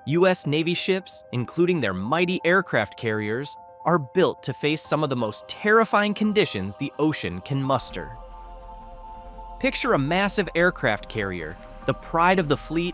U.S. Navy ships, including their mighty aircraft carriers, are built to face some of the most terrifying conditions the ocean can muster. Picture a massive aircraft carrier, the pride of the fleet,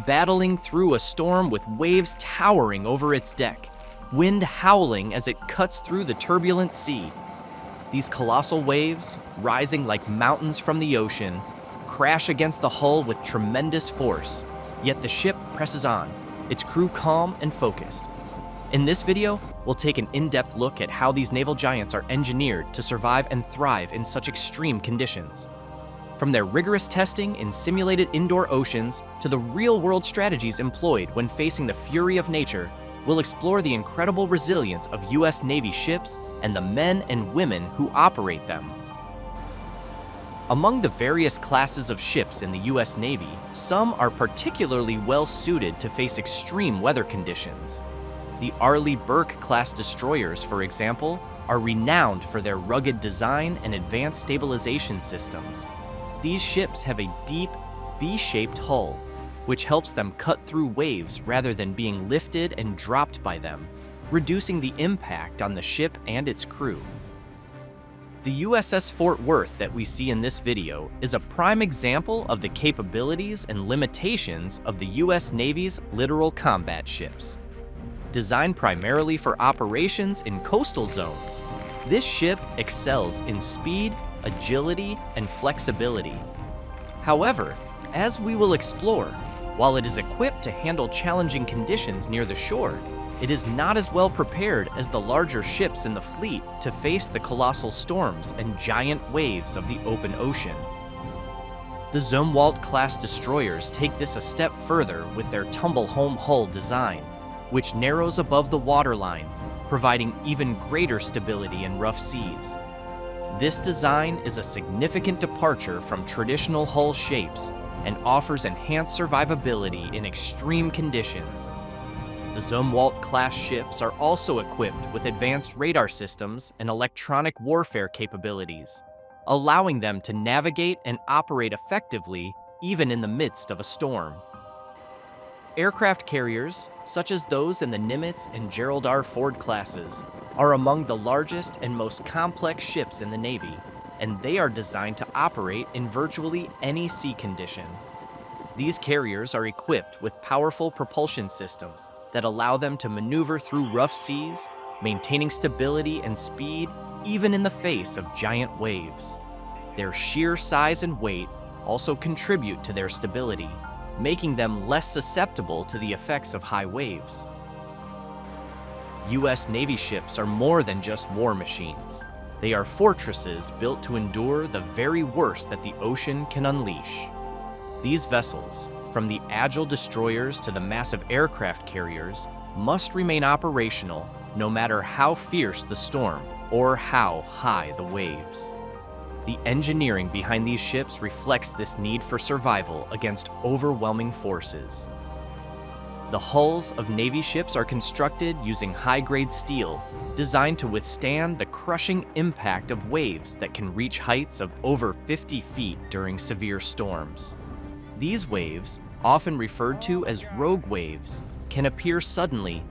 battling through a storm with waves towering over its deck, wind howling as it cuts through the turbulent sea. These colossal waves, rising like mountains from the ocean, crash against the hull with tremendous force, yet the ship presses on, its crew calm and focused. In this video, we'll take an in-depth look at how these naval giants are engineered to survive and thrive in such extreme conditions. From their rigorous testing in simulated indoor oceans to the real-world strategies employed when facing the fury of nature, we'll explore the incredible resilience of U.S. Navy ships and the men and women who operate them. Among the various classes of ships in the U.S. Navy, some are particularly well-suited to face extreme weather conditions. The Arleigh Burke-class destroyers, for example, are renowned for their rugged design and advanced stabilization systems. These ships have a deep, V-shaped hull, which helps them cut through waves rather than being lifted and dropped by them, reducing the impact on the ship and its crew. The USS Fort Worth that we see in this video is a prime example of the capabilities and limitations of the U.S. Navy's littoral combat ships. Designed primarily for operations in coastal zones, this ship excels in speed, agility, and flexibility. However, as we will explore, while it is equipped to handle challenging conditions near the shore, it is not as well prepared as the larger ships in the fleet to face the colossal storms and giant waves of the open ocean. The Zumwalt-class destroyers take this a step further with their tumble-home hull design, which narrows above the waterline, providing even greater stability in rough seas. This design is a significant departure from traditional hull shapes and offers enhanced survivability in extreme conditions. The Zumwalt-class ships are also equipped with advanced radar systems and electronic warfare capabilities, allowing them to navigate and operate effectively even in the midst of a storm. Aircraft carriers, such as those in the Nimitz and Gerald R. Ford classes, are among the largest and most complex ships in the Navy, and they are designed to operate in virtually any sea condition. These carriers are equipped with powerful propulsion systems that allow them to maneuver through rough seas, maintaining stability and speed even in the face of giant waves. Their sheer size and weight also contribute to their stability, making them less susceptible to the effects of high waves. U.S. Navy ships are more than just war machines. They are fortresses built to endure the very worst that the ocean can unleash. These vessels, from the agile destroyers to the massive aircraft carriers, must remain operational no matter how fierce the storm or how high the waves. The engineering behind these ships reflects this need for survival against overwhelming forces. The hulls of Navy ships are constructed using high-grade steel, designed to withstand the crushing impact of waves that can reach heights of over 50 feet during severe storms. These waves, often referred to as rogue waves, can appear suddenly,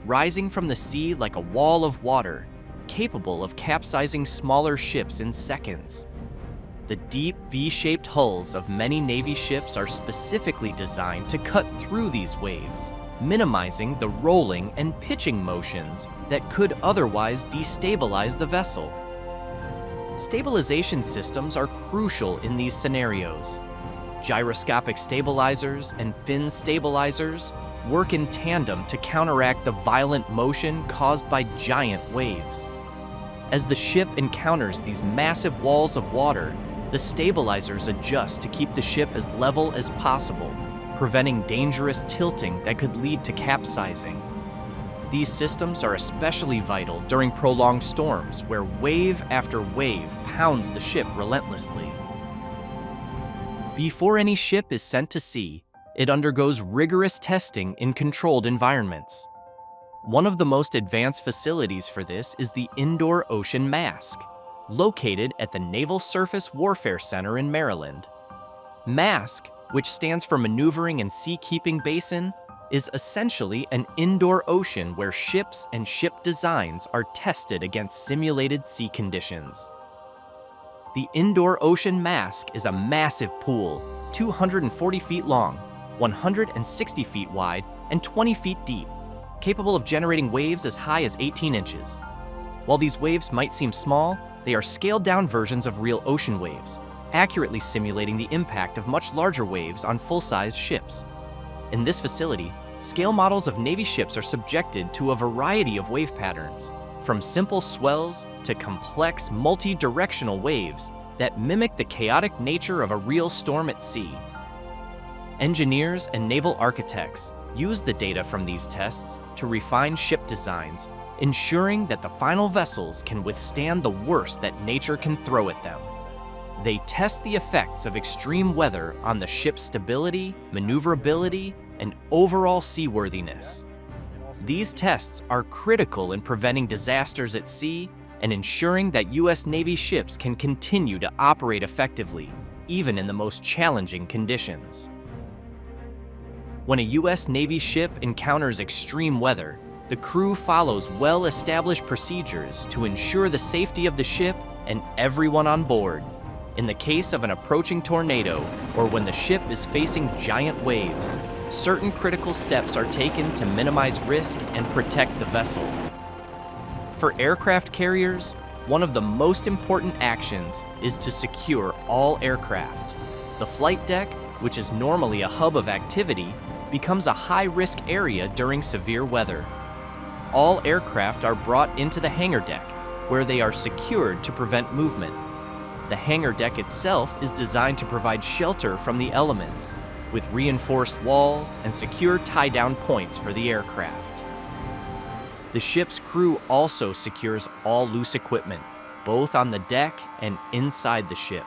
rising from the sea like a wall of water, capable of capsizing smaller ships in seconds. The deep V-shaped hulls of many Navy ships are specifically designed to cut through these waves, minimizing the rolling and pitching motions that could otherwise destabilize the vessel. Stabilization systems are crucial in these scenarios. Gyroscopic stabilizers and fin stabilizers work in tandem to counteract the violent motion caused by giant waves. As the ship encounters these massive walls of water, the stabilizers adjust to keep the ship as level as possible, preventing dangerous tilting that could lead to capsizing. These systems are especially vital during prolonged storms where wave after wave pounds the ship relentlessly. Before any ship is sent to sea, it undergoes rigorous testing in controlled environments. One of the most advanced facilities for this is the Indoor Ocean Mask, located at the Naval Surface Warfare Center in Maryland. MASC, which stands for Maneuvering and Seakeeping Basin, is essentially an indoor ocean where ships and ship designs are tested against simulated sea conditions. The indoor ocean mask is a massive pool, 240 feet long, 160 feet wide, and 20 feet deep, capable of generating waves as high as 18 inches. While these waves might seem small, they are scaled-down versions of real ocean waves, accurately simulating the impact of much larger waves on full-sized ships. In this facility, scale models of Navy ships are subjected to a variety of wave patterns, from simple swells to complex multi-directional waves that mimic the chaotic nature of a real storm at sea. Engineers and naval architects use the data from these tests to refine ship designs, ensuring that the final vessels can withstand the worst that nature can throw at them. They test the effects of extreme weather on the ship's stability, maneuverability, and overall seaworthiness. These tests are critical in preventing disasters at sea and ensuring that U.S. Navy ships can continue to operate effectively, even in the most challenging conditions. When a U.S. Navy ship encounters extreme weather, the crew follows well-established procedures to ensure the safety of the ship and everyone on board. In the case of an approaching tornado, or when the ship is facing giant waves, certain critical steps are taken to minimize risk and protect the vessel. For aircraft carriers, one of the most important actions is to secure all aircraft. The flight deck, which is normally a hub of activity, becomes a high-risk area during severe weather. All aircraft are brought into the hangar deck, where they are secured to prevent movement. The hangar deck itself is designed to provide shelter from the elements, with reinforced walls and secure tie-down points for the aircraft. The ship's crew also secures all loose equipment, both on the deck and inside the ship.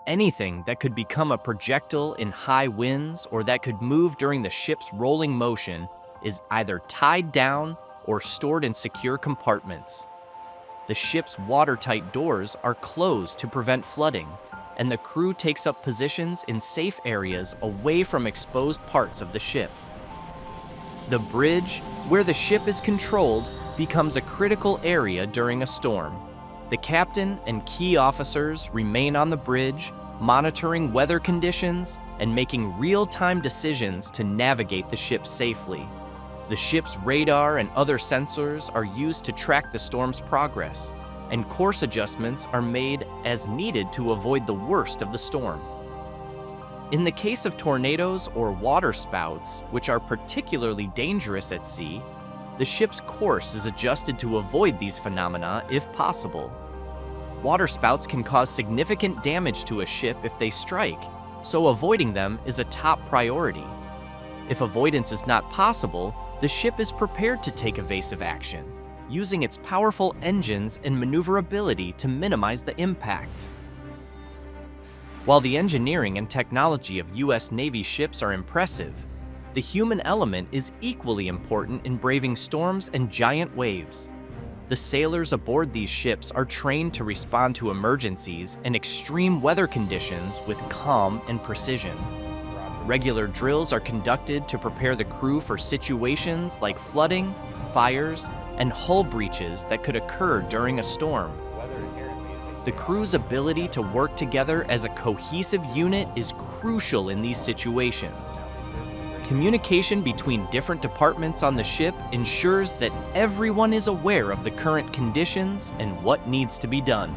Anything that could become a projectile in high winds or that could move during the ship's rolling motion is either tied down or stored in secure compartments. The ship's watertight doors are closed to prevent flooding, and the crew takes up positions in safe areas away from exposed parts of the ship. The bridge, where the ship is controlled, becomes a critical area during a storm. The captain and key officers remain on the bridge, monitoring weather conditions and making real-time decisions to navigate the ship safely. The ship's radar and other sensors are used to track the storm's progress, and course adjustments are made as needed to avoid the worst of the storm. In the case of tornadoes or waterspouts, which are particularly dangerous at sea, the ship's course is adjusted to avoid these phenomena if possible. Waterspouts can cause significant damage to a ship if they strike, so avoiding them is a top priority. If avoidance is not possible, the ship is prepared to take evasive action, using its powerful engines and maneuverability to minimize the impact. While the engineering and technology of U.S. Navy ships are impressive, the human element is equally important in braving storms and giant waves. The sailors aboard these ships are trained to respond to emergencies and extreme weather conditions with calm and precision. Regular drills are conducted to prepare the crew for situations like flooding, fires, and hull breaches that could occur during a storm. The crew's ability to work together as a cohesive unit is crucial in these situations. Communication between different departments on the ship ensures that everyone is aware of the current conditions and what needs to be done.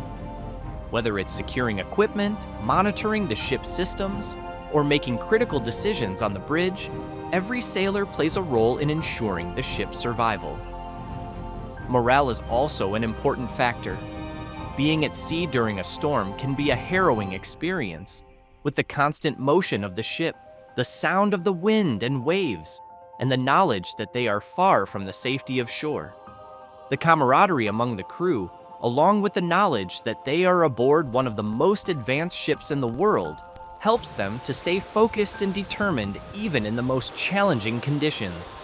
Whether it's securing equipment, monitoring the ship's systems, or making critical decisions on the bridge, every sailor plays a role in ensuring the ship's survival. Morale is also an important factor. Being at sea during a storm can be a harrowing experience, with the constant motion of the ship, the sound of the wind and waves, and the knowledge that they are far from the safety of shore. The camaraderie among the crew, along with the knowledge that they are aboard one of the most advanced ships in the world, helps them to stay focused and determined even in the most challenging conditions.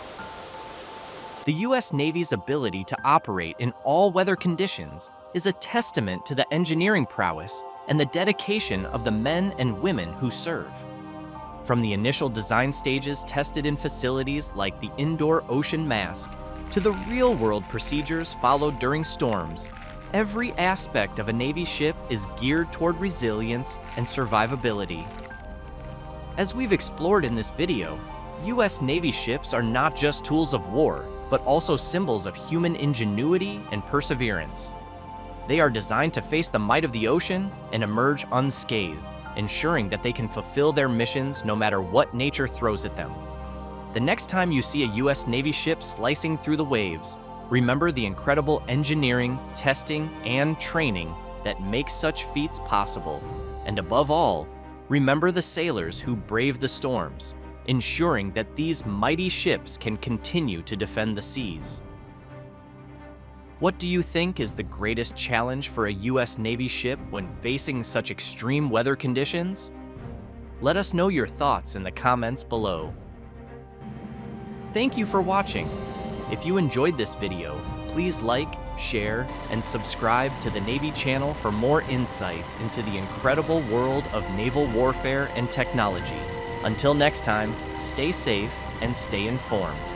The U.S. Navy's ability to operate in all weather conditions is a testament to the engineering prowess and the dedication of the men and women who serve. From the initial design stages tested in facilities like the Indoor Ocean Mask to the real-world procedures followed during storms, every aspect of a Navy ship is geared toward resilience and survivability. As we've explored in this video, U.S. Navy ships are not just tools of war, but also symbols of human ingenuity and perseverance. They are designed to face the might of the ocean and emerge unscathed, ensuring that they can fulfill their missions no matter what nature throws at them. The next time you see a U.S. Navy ship slicing through the waves, remember the incredible engineering, testing, and training that makes such feats possible. And above all, remember the sailors who brave the storms, ensuring that these mighty ships can continue to defend the seas. What do you think is the greatest challenge for a U.S. Navy ship when facing such extreme weather conditions? Let us know your thoughts in the comments below. Thank you for watching. If you enjoyed this video, please like, share, and subscribe to the Navy channel for more insights into the incredible world of naval warfare and technology. Until next time, stay safe and stay informed.